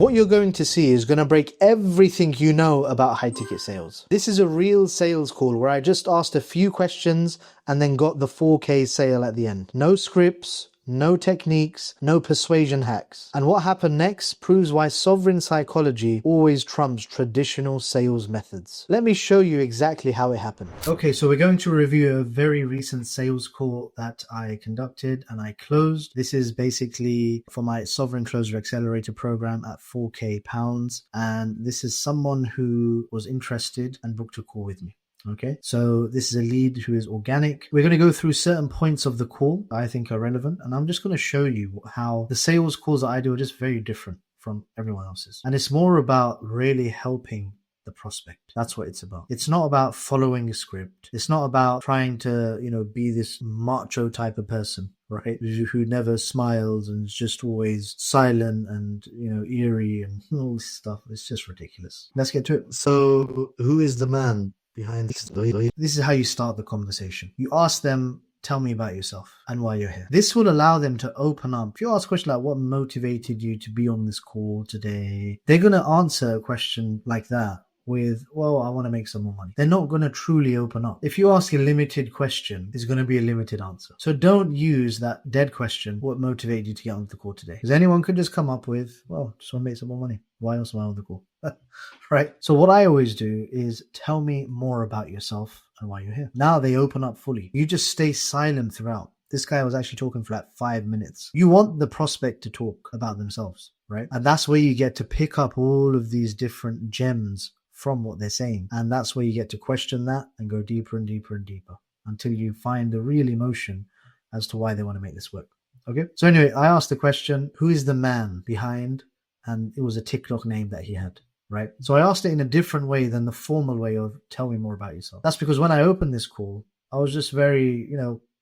What you're going to see is going to break everything you know about high ticket sales. This is a real sales call where I just asked a few questions and then got the 4K sale at the end. No scripts, no techniques, no persuasion hacks. And what happened next proves why sovereign psychology always trumps traditional sales methods. Let me show you exactly how it happened. Okay, so we're going to review a very recent sales call that I conducted and I closed. This is basically for my Sovereign Closer Accelerator program at 4K pounds. And this is someone who was interested and booked a call with me. Okay, so this is a lead who is organic. We're going to go through certain points of the call that I think are relevant, and I'm just going to show you how the sales calls that I do are just very different from everyone else's. And it's more about really helping the prospect. That's what it's about. It's not about following a script. It's not about trying to, be this macho type of person, right? Who never smiles and is just always silent and, eerie and all this stuff. It's just ridiculous. Let's get to it. So who is the man behind this? This is how you start the conversation. You ask them, tell me about yourself and why you're here. This will allow them to open up. If you ask a question like, what motivated you to be on this call today? They're going to answer a question like that with, well, I want to make some more money. They're not going to truly open up. If you ask a limited question, there's going to be a limited answer. So don't use that dead question, what motivated you to get on the call today? Because anyone could just come up with, well, just want to make some more money. Why else am I on the call? Right? So what I always do is tell me more about yourself and why you're here. Now they open up fully. You just stay silent throughout. This guy was actually talking for like 5 minutes. You want the prospect to talk about themselves, right? And that's where you get to pick up all of these different gems from what they're saying. And that's where you get to question that and go deeper and deeper and deeper until you find the real emotion as to why they want to make this work. Okay. So anyway, I asked the question, who is the man behind? And it was a TikTok name that he had. Right. So I asked it in a different way than the formal way of tell me more about yourself. That's because when I opened this call, I was just very,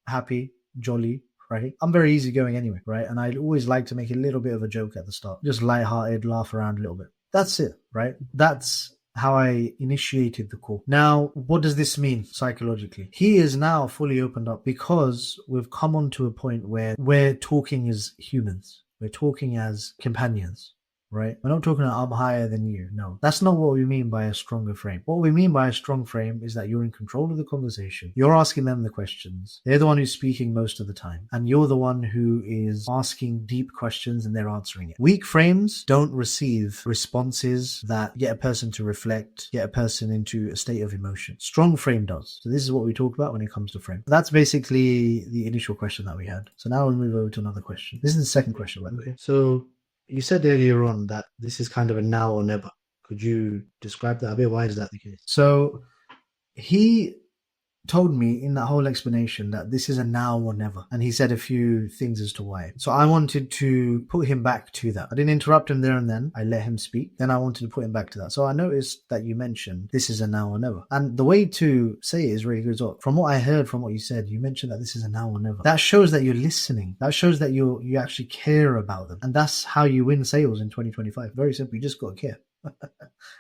happy, jolly, right? I'm very easygoing anyway, right? And I always like to make a little bit of a joke at the start, just lighthearted, laugh around a little bit. That's it, right? That's how I initiated the call. Now, what does this mean psychologically? He is now fully opened up because we've come on to a point where we're talking as humans. We're talking as companions. Right? We're not talking about I'm higher than you. No, that's not what we mean by a stronger frame. What we mean by a strong frame is that you're in control of the conversation. You're asking them the questions. They're the one who's speaking most of the time. And you're the one who is asking deep questions and they're answering it. Weak frames don't receive responses that get a person to reflect, get a person into a state of emotion. Strong frame does. So this is what we talk about when it comes to frame. That's basically the initial question that we had. So now we'll move over to another question. This is the second question, by the way. So you said earlier on that this is kind of a now or never. Could you describe that a bit? Why is that the case? So he told me in that whole explanation that this is a now or never. And he said a few things as to why. So I wanted to put him back to that. I didn't interrupt him there and then. I let him speak. Then I wanted to put him back to that. So I noticed that you mentioned this is a now or never. And the way to say it is really good as well. From what I heard from what you said, you mentioned that this is a now or never. That shows that you're listening. That shows that you actually care about them. And that's how you win sales in 2025. Very simple. You just got to care.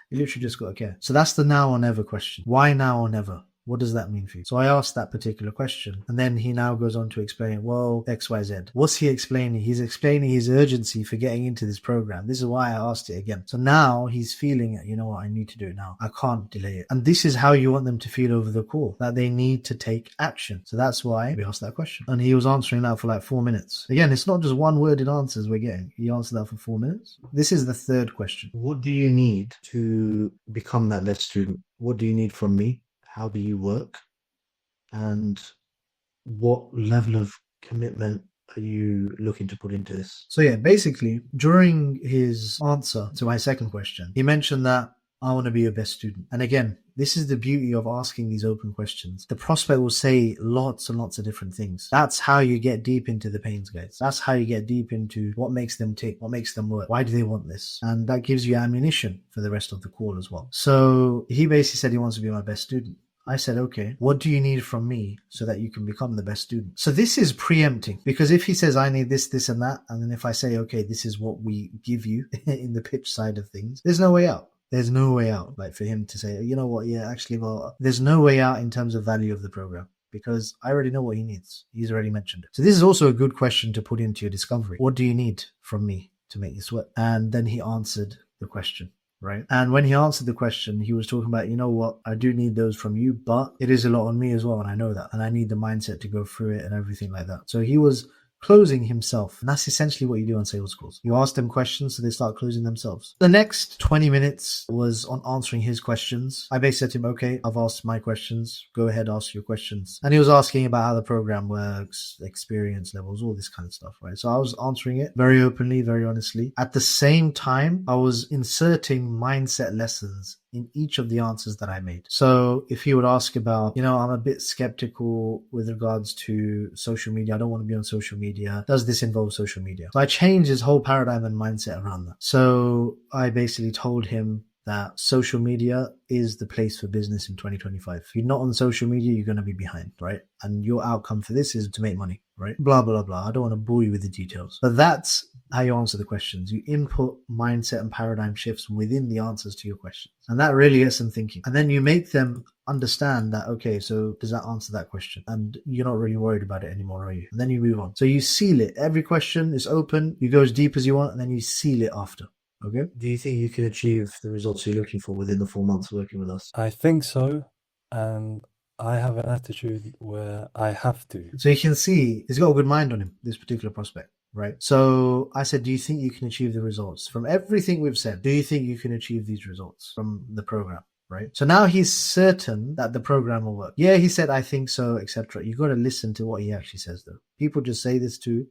You literally just got to care. So that's the now or never question. Why now or never? What does that mean for you? So I asked that particular question. And then he now goes on to explain, well, X, Y, Z. What's he explaining? He's explaining his urgency for getting into this program. This is why I asked it again. So now he's feeling, you know what, I need to do it now. I can't delay it. And this is how you want them to feel over the call, that they need to take action. So that's why we asked that question. And he was answering that for like 4 minutes. Again, it's not just one worded answers we're getting. He answered that for 4 minutes. This is the third question. What do you need to become that best student? What do you need from me? How do you work? And what level of commitment are you looking to put into this? So yeah, basically, during his answer to my second question, he mentioned that I want to be your best student. And again, this is the beauty of asking these open questions. The prospect will say lots and lots of different things. That's how you get deep into the pains, guys. That's how you get deep into what makes them tick, what makes them work. Why do they want this? And that gives you ammunition for the rest of the call as well. So he basically said he wants to be my best student. I said, okay, what do you need from me so that you can become the best student? So this is preempting, because if he says, I need this, this, and that, and then if I say, okay, this is what we give you in the pitch side of things, there's no way out. There's no way out, like for him to say, you know what, yeah, actually, well, there's no way out in terms of value of the program, because I already know what he needs. He's already mentioned it. So this is also a good question to put into your discovery. What do you need from me to make you sweat. And then he answered the question. Right. And when he answered the question, he was talking about, you know what, I do need those from you, but it is a lot on me as well. And I know that. And I need the mindset to go through it and everything like that. So he was closing himself. And that's essentially what you do on sales calls. You ask them questions so they start closing themselves. The next 20 minutes was on answering his questions. I basically said to him, okay, I've asked my questions. Go ahead, ask your questions. And he was asking about how the program works, experience levels, all this kind of stuff, right? So I was answering it very openly, very honestly. At the same time, I was inserting mindset lessons in each of the answers that I made. So if he would ask about, you know, I'm a bit skeptical with regards to social media. I don't want to be on social media. Does this involve social media? So I changed his whole paradigm and mindset around that. So I basically told him that social media is the place for business in 2025. If you're not on social media, you're going to be behind, right? And your outcome for this is to make money, right? Blah, blah, blah. I don't want to bore you with the details. But that's how you answer the questions. You input mindset and paradigm shifts within the answers to your questions. And that really gets them thinking. And then you make them understand that, okay, so does that answer that question? And you're not really worried about it anymore, are you? And then you move on. So you seal it. Every question is open. You go as deep as you want, and then you seal it after. Okay. Do you think you can achieve the results you're looking for within the 4 months working with us? I think so. And I have an attitude where I have to. So you can see he's got a good mind on him, this particular prospect. Right. So I said, do you think you can achieve the results from everything we've said? Do you think you can achieve these results from the program? Right. So now he's certain that the program will work. Yeah, he said, I think so, etc. You got to listen to what he actually says, though. People just say this to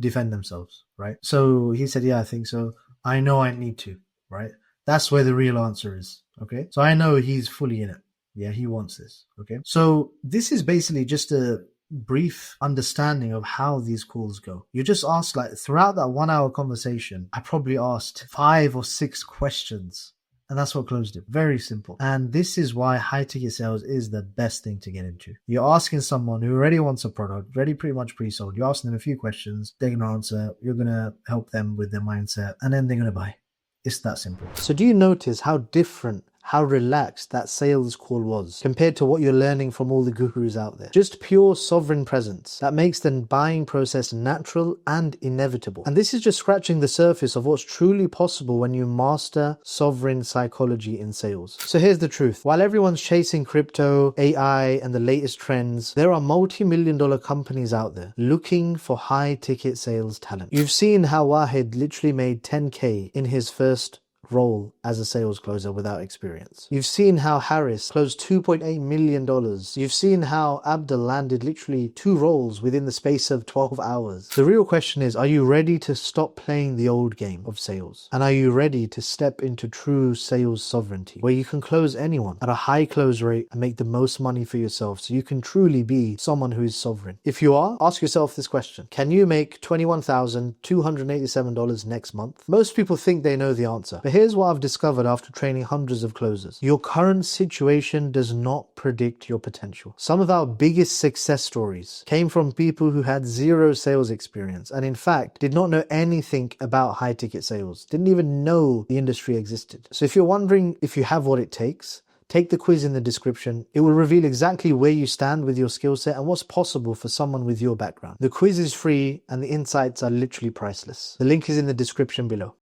defend themselves. Right. So he said, yeah, I think so. I know I need to. Right. That's where the real answer is. Okay. So I know he's fully in it. Yeah, he wants this. Okay. So this is basically just a brief understanding of how these calls go. You just ask, like, throughout that 1 hour conversation, I probably asked 5 or 6 questions, and that's what closed it. Very simple. And this is why high ticket sales is the best thing to get into. You're asking someone who already wants a product, already pretty much pre-sold. You're asking them a few questions, they're going to answer, you're going to help them with their mindset, and then they're going to buy. It's that simple. So do you notice how different, how relaxed that sales call was compared to what you're learning from all the gurus out there? Just pure sovereign presence that makes the buying process natural and inevitable. And this is just scratching the surface of what's truly possible when you master sovereign psychology in sales. So here's the truth. While everyone's chasing crypto, AI, and the latest trends, there are multi-million-dollar companies out there looking for high-ticket sales talent. You've seen how Wahid literally made 10K in his first role as a sales closer without experience. You've seen how Harris closed $2.8 million. You've seen how Abdul landed literally 2 roles within the space of 12 hours. The real question is, are you ready to stop playing the old game of sales? And are you ready to step into true sales sovereignty, where you can close anyone at a high close rate and make the most money for yourself so you can truly be someone who is sovereign? If you are, ask yourself this question. Can you make $21,287 next month? Most people think they know the answer, but here's what I've discovered after training hundreds of closers. Your current situation does not predict your potential. Some of our biggest success stories came from people who had 0 sales experience and in fact did not know anything about high ticket sales, didn't even know the industry existed. So if you're wondering if you have what it takes, take the quiz in the description. It will reveal exactly where you stand with your skill set and what's possible for someone with your background. The quiz is free and the insights are literally priceless. The link is in the description below.